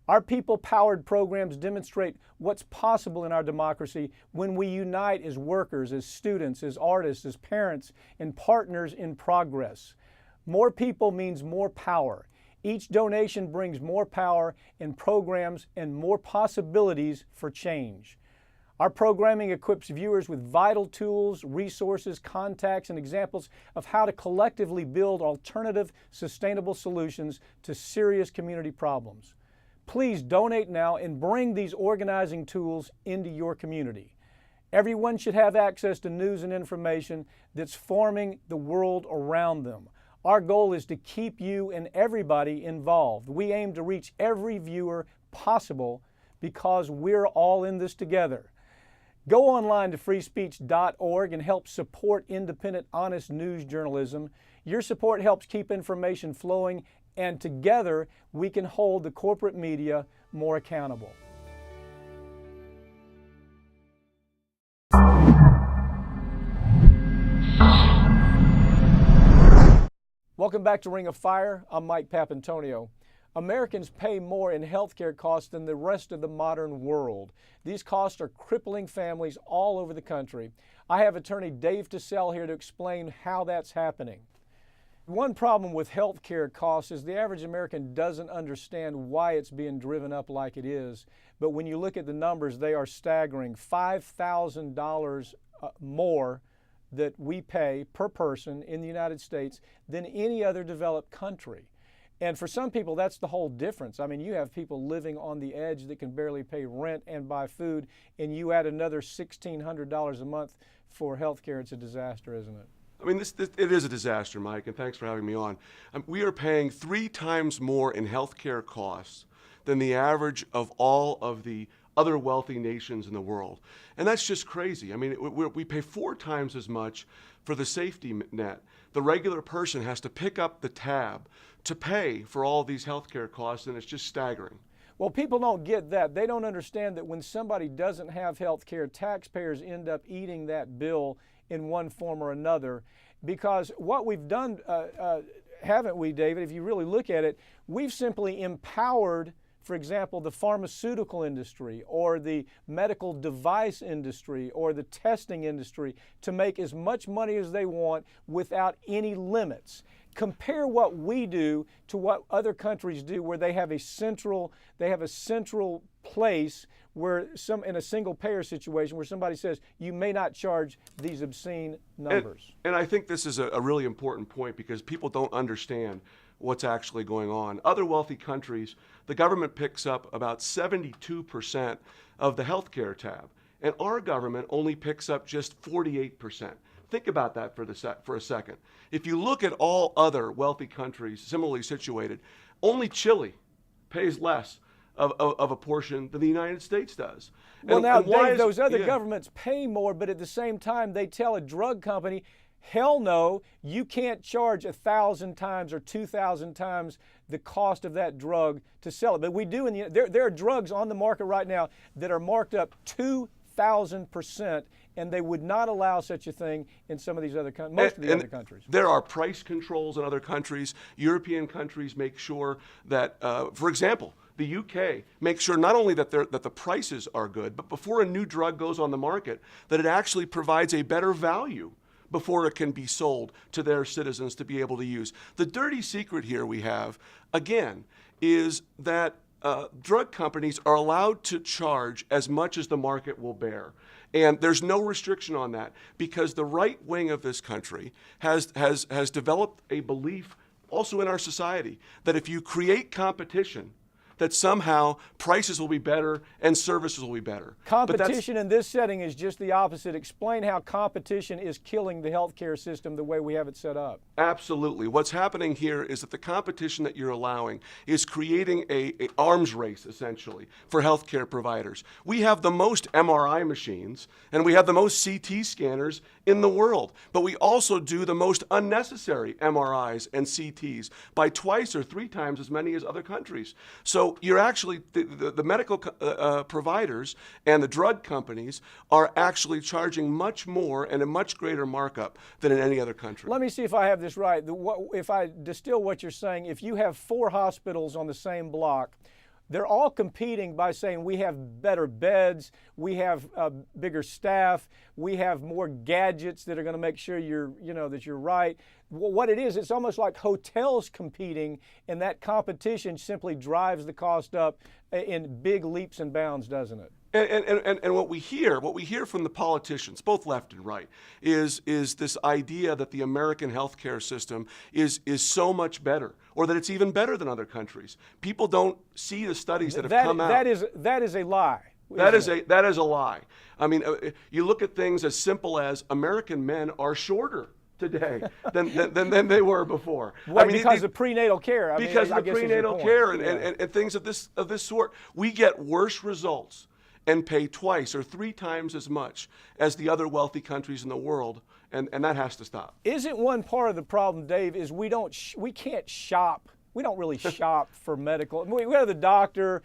Our people-powered programs demonstrate what's possible in our democracy when we unite as workers, as students, as artists, as parents, and partners in progress. More people means more power. Each donation brings more power and programs and more possibilities for change. Our programming equips viewers with vital tools, resources, contacts, and examples of how to collectively build alternative, sustainable solutions to serious community problems. Please donate now and bring these organizing tools into your community. Everyone should have access to news and information that's forming the world around them. Our goal is to keep you and everybody involved. We aim to reach every viewer possible because we're all in this together. Go online to freespeech.org and help support independent, honest news journalism. Your support helps keep information flowing, and together we can hold the corporate media more accountable. Welcome back to Ring of Fire. I'm Mike Papantonio. Americans pay more in healthcare costs than the rest of the modern world. These costs are crippling families all over the country. I have attorney Dave TeSelle here to explain how that's happening. One problem with healthcare costs is the average American doesn't understand why it's being driven up like it is. But when you look at the numbers, they are staggering. $5,000 more that we pay per person in the United States than any other developed country. And for some people, that's the whole difference. I mean, you have people living on the edge that can barely pay rent and buy food, and you add another $1,600 a month for health care. It's a disaster, isn't it? I mean, it is a disaster, Mike, and thanks for having me on. We are paying 3 times more in healthcare costs than the average of all of the other wealthy nations in the world. And that's just crazy. I mean, we pay 4 times as much for the safety net. The regular person has to pick up the tab to pay for all of these healthcare costs, and it's just staggering. Well, people don't get that. They don't understand that when somebody doesn't have health care, taxpayers end up eating that bill in one form or another. Because what we've done, haven't we, David, if you really look at it, we've simply empowered, for example, the pharmaceutical industry or the medical device industry or the testing industry to make as much money as they want without any limits. Compare what we do to what other countries do, where they have a central place where in a single payer situation where somebody says you may not charge these obscene numbers. And I think this is a really important point because people don't understand what's actually going on. Other wealthy countries, the government picks up about 72% of the healthcare tab, and our government only picks up just 48%. Think about that for a second. If you look at all other wealthy countries similarly situated, only Chile pays less of a portion than the United States does. Well, now, Dave, those other governments pay more, but at the same time, they tell a drug company, hell no, you can't charge 1,000 times or 2,000 times the cost of that drug to sell it. But we do, there are drugs on the market right now that are marked up 2,000%, and they would not allow such a thing in some of these other countries, most of the other countries. There are price controls in other countries. European countries make sure that, for example, the UK makes sure not only that the prices are good, but before a new drug goes on the market, that it actually provides a better value before it can be sold to their citizens to be able to use. The dirty secret here we have, again, is that drug companies are allowed to charge as much as the market will bear. And there's no restriction on that because the right wing of this country has developed a belief also in our society that if you create competition, that somehow prices will be better and services will be better. Competition in this setting is just the opposite. Explain how competition is killing the healthcare system the way we have it set up. Absolutely. What's happening here is that the competition that you're allowing is creating a arms race, essentially, for healthcare providers. We have the most MRI machines and we have the most CT scanners in the world, but we also do the most unnecessary MRIs and CTs by 2 or 3 times as many as other countries. So you're actually, the medical providers and the drug companies are actually charging much more and a much greater markup than in any other country. Let me see if I have this right. If I distill what you're saying, if you have 4 hospitals on the same block, they're all competing by saying we have better beds, we have bigger staff, we have more gadgets that are going to make sure that you're right. What it is, it's almost like hotels competing, and that competition simply drives the cost up in big leaps and bounds, doesn't it? And what we hear from the politicians, both left and right, is this idea that the American healthcare system is so much better, or that it's even better than other countries. People don't see the studies that have come out. That is a lie. That is a lie. I mean, you look at things as simple as American men are shorter today than they were before. Well, I mean, because of prenatal care. Because of the prenatal care and things of this sort. We get worse results and pay 2 or 3 times as much as the other wealthy countries in the world, and that has to stop. Isn't one part of the problem, Dave, is we can't shop. We don't really shop for medical. We go to the doctor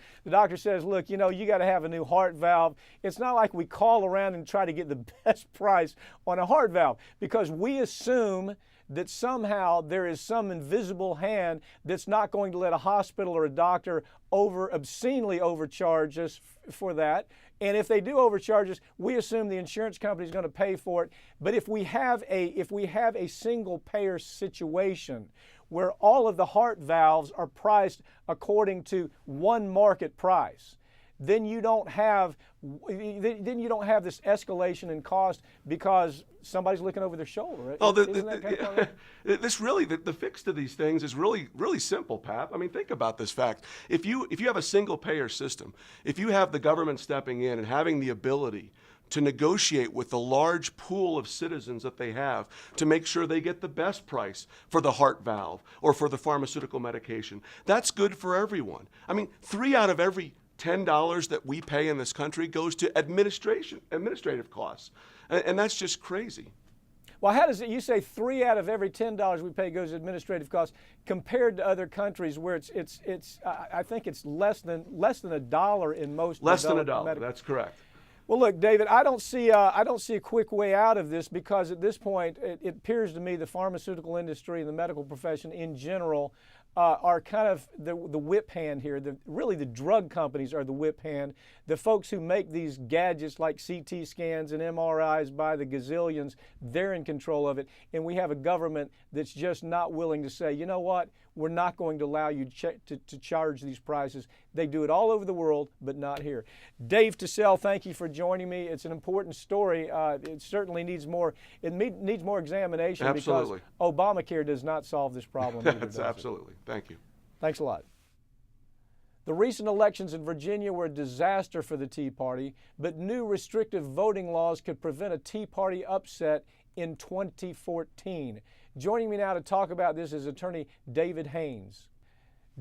says, look, you got to have a new heart valve. It's not like we call around and try to get the best price on a heart valve because we assume that somehow there is some invisible hand that's not going to let a hospital or a doctor obscenely overcharge us for that. And if they do overcharge us, we assume the insurance company is going to pay for it. But if we have a single payer situation where all of the heart valves are priced according to one market price, then you don't have this escalation in cost because somebody's looking over their shoulder. Oh, the fix to these things is really simple, Pap. I mean, think about this fact. If you have a single payer system, if you have the government stepping in and having the ability to negotiate with the large pool of citizens that they have to make sure they get the best price for the heart valve or for the pharmaceutical medication, that's good for everyone. I mean, 3 out of every $10 that we pay in this country goes to administrative costs, and that's just crazy. Well, how does it? You say 3 out of every $10 we pay goes to administrative costs, compared to other countries where it's I think it's less than $1 in most. Less than $1. That's correct. Well, look, David, I don't see a quick way out of this because at this point it appears to me the pharmaceutical industry and the medical profession in general are kind of the whip hand here. Really, the drug companies are the whip hand. The folks who make these gadgets like CT scans and MRIs by the gazillions, they're in control of it. And we have a government that's just not willing to say, you know what, we're not going to allow you to charge these prices. They do it all over the world, but not here. Dave TeSelle, thank you for joining me. It's an important story. It certainly needs more. It needs more examination. Absolutely. Because Obamacare does not solve this problem. That's absolutely. Thank you. Thanks a lot. The recent elections in Virginia were a disaster for the Tea Party, but new restrictive voting laws could prevent a Tea Party upset in 2014. Joining me now to talk about this is attorney David Haynes.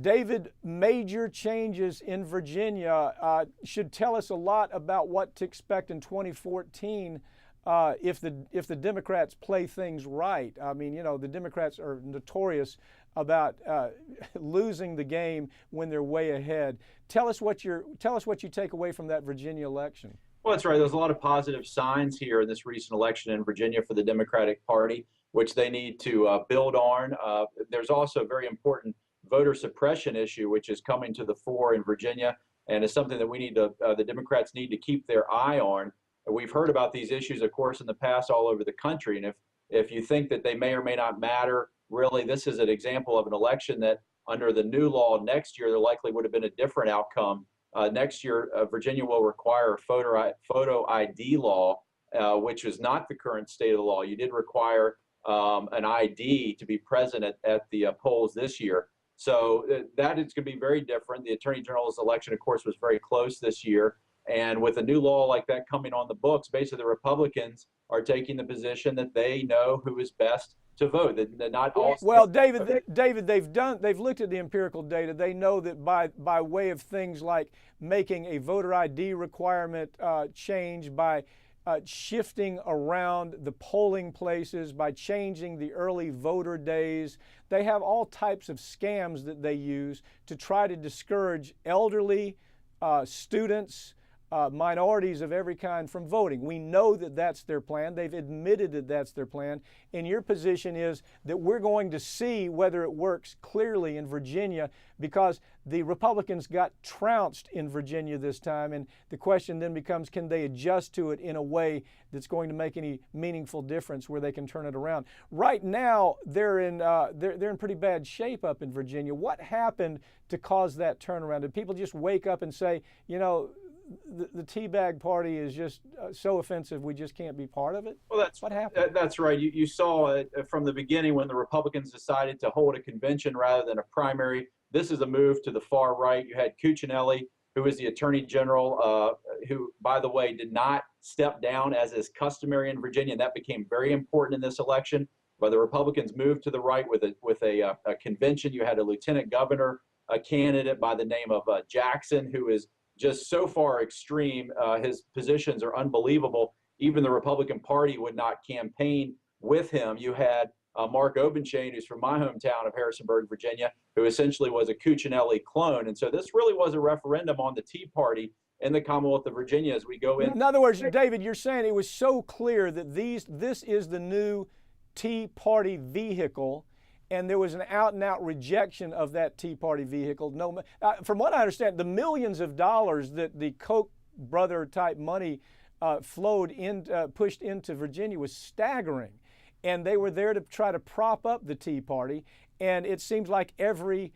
David, major changes in Virginia should tell us a lot about what to expect in 2014 if the Democrats play things right. I mean, the Democrats are notorious about losing the game when they're way ahead. Tell us what you take away from that Virginia election. Well, that's right. There's a lot of positive signs here in this recent election in Virginia for the Democratic Party, which they need to build on. There's also a very important voter suppression issue, which is coming to the fore in Virginia, and is something that the Democrats need to keep their eye on. We've heard about these issues, of course, in the past all over the country, and If you think that they may or may not matter, really, this is an example of an election that under the new law next year, there likely would have been a different outcome. Next year, Virginia will require a photo ID law, which is not the current state of the law. You did require an ID to be present at the polls this year. So that is going to be very different. The Attorney General's election, of course, was very close this year. And with a new law like that coming on the books, basically the Republicans are taking the position that they know who is best to vote. That not all. Well, David, they've looked at the empirical data. They know that by way of things like making a voter ID requirement change, by shifting around the polling places, by changing the early voter days. They have all types of scams that they use to try to discourage elderly, students, minorities of every kind from voting. We know that that's their plan. They've admitted that that's their plan. And your position is that we're going to see whether it works clearly in Virginia, because the Republicans got trounced in Virginia this time. And the question then becomes, can they adjust to it in a way that's going to make any meaningful difference where they can turn it around? Right now, they're in pretty bad shape up in Virginia. What happened to cause that turnaround? Did people just wake up and say, you know, the teabag party is just so offensive, we just can't be part of it? Well, that's what happened. That's right. You saw it from the beginning when the Republicans decided to hold a convention rather than a primary. This is a move to the far right. You had Cuccinelli, who is the Attorney General, who, by the way, did not step down as is customary in Virginia. And that became very important in this election. But the Republicans moved to the right with a convention. You had a lieutenant governor, a candidate by the name of Jackson, who is just so far extreme. His positions are unbelievable. Even the Republican Party would not campaign with him. You had Mark Obenchain, who's from my hometown of Harrisonburg, Virginia, who essentially was a Cuccinelli clone. And so this really was a referendum on the Tea Party in the Commonwealth of Virginia as we go in. In other words, David, you're saying it was so clear that this is the new Tea Party vehicle, and there was an out-and-out rejection of that Tea Party vehicle. No, from what I understand, the millions of dollars that the Koch brother type money pushed into Virginia was staggering, and they were there to try to prop up the Tea Party. And it seems like at every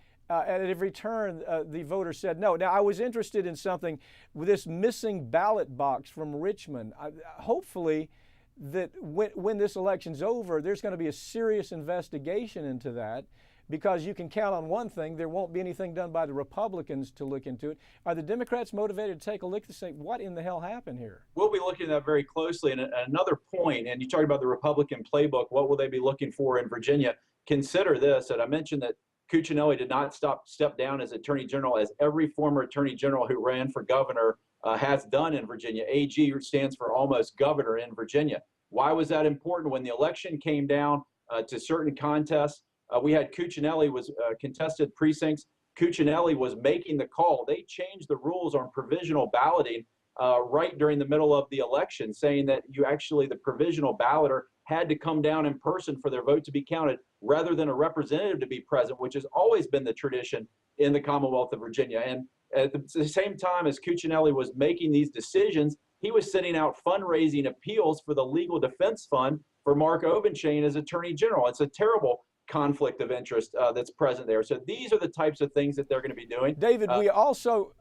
turn, the voters said no. Now, I was interested in something with this missing ballot box from Richmond. Hopefully, that when this election's over, there's going to be a serious investigation into that, because you can count on one thing: there won't be anything done by the Republicans to look into it. Are the Democrats motivated to take a look to say, what in the hell happened here? We'll be looking at that very closely. And another point, and you talked about the Republican playbook, what will they be looking for in Virginia? Consider this, and I mentioned that Cuccinelli did not step down as Attorney General, as every former Attorney General who ran for governor has done in Virginia. AG stands for almost governor in Virginia. Why was that important? When the election came down to certain contests, we had Cuccinelli was contested precincts. Cuccinelli was making the call. They changed the rules on provisional balloting right during the middle of the election, saying that the provisional balloter had to come down in person for their vote to be counted rather than a representative to be present, which has always been the tradition in the Commonwealth of Virginia. And at the same time as Cuccinelli was making these decisions, he was sending out fundraising appeals for the Legal Defense Fund for Mark Obenchain as Attorney General. It's a terrible conflict of interest that's present there. So these are the types of things that they're going to be doing. David, we also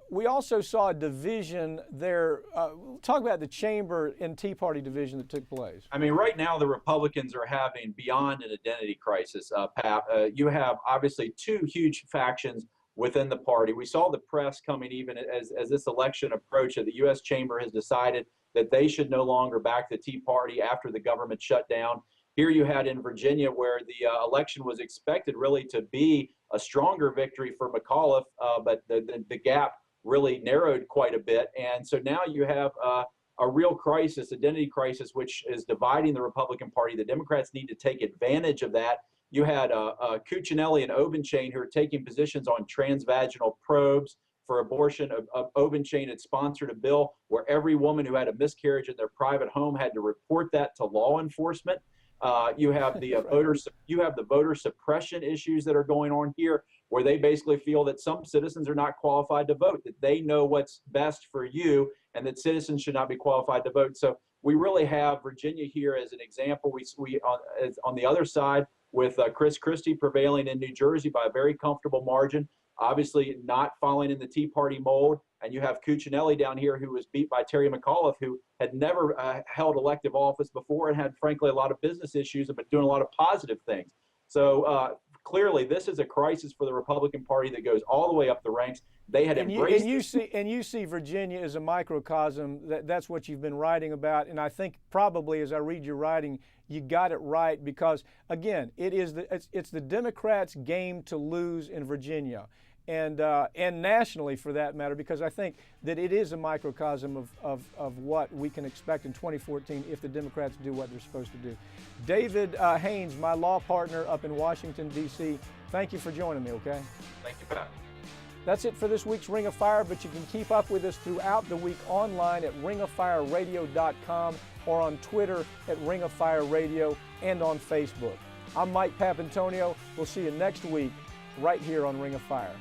saw a division there. Talk about the chamber and Tea Party division that took place. I mean, right now the Republicans are having beyond an identity crisis, Pat. You have obviously two huge factions within the party. We saw the press coming even as this election approached, that the U.S. Chamber has decided that they should no longer back the Tea Party after the government shut down. Here you had in Virginia, where the election was expected really to be a stronger victory for McAuliffe, but the gap really narrowed quite a bit. And so now you have a real crisis, identity crisis, which is dividing the Republican Party. The Democrats need to take advantage of that. You had Cuccinelli and Obenchain who are taking positions on transvaginal probes for abortion. Obenchain had sponsored a bill where every woman who had a miscarriage in their private home had to report that to law enforcement. You have the voter suppression issues that are going on here, where they basically feel that some citizens are not qualified to vote, that they know what's best for you, and that citizens should not be qualified to vote. So we really have Virginia here as an example. We on the other side with Chris Christie prevailing in New Jersey by a very comfortable margin, obviously not following in the Tea Party mold. And you have Cuccinelli down here, who was beat by Terry McAuliffe, who had never held elective office before and had, frankly, a lot of business issues, but doing a lot of positive things. So clearly, this is a crisis for the Republican Party that goes all the way up the ranks. They had embraced. You see Virginia as a microcosm. That's what you've been writing about, and I think probably as I read your writing, you got it right, because again, it's the Democrats' game to lose in Virginia. And nationally, for that matter, because I think that it is a microcosm of what we can expect in 2014 if the Democrats do what they're supposed to do. David Haynes, my law partner up in Washington, D.C., thank you for joining me, okay? Thank you, Pat. That's it for this week's Ring of Fire, but you can keep up with us throughout the week online at ringoffireradio.com or on Twitter at Ring of Fire Radio and on Facebook. I'm Mike Papantonio. We'll see you next week right here on Ring of Fire.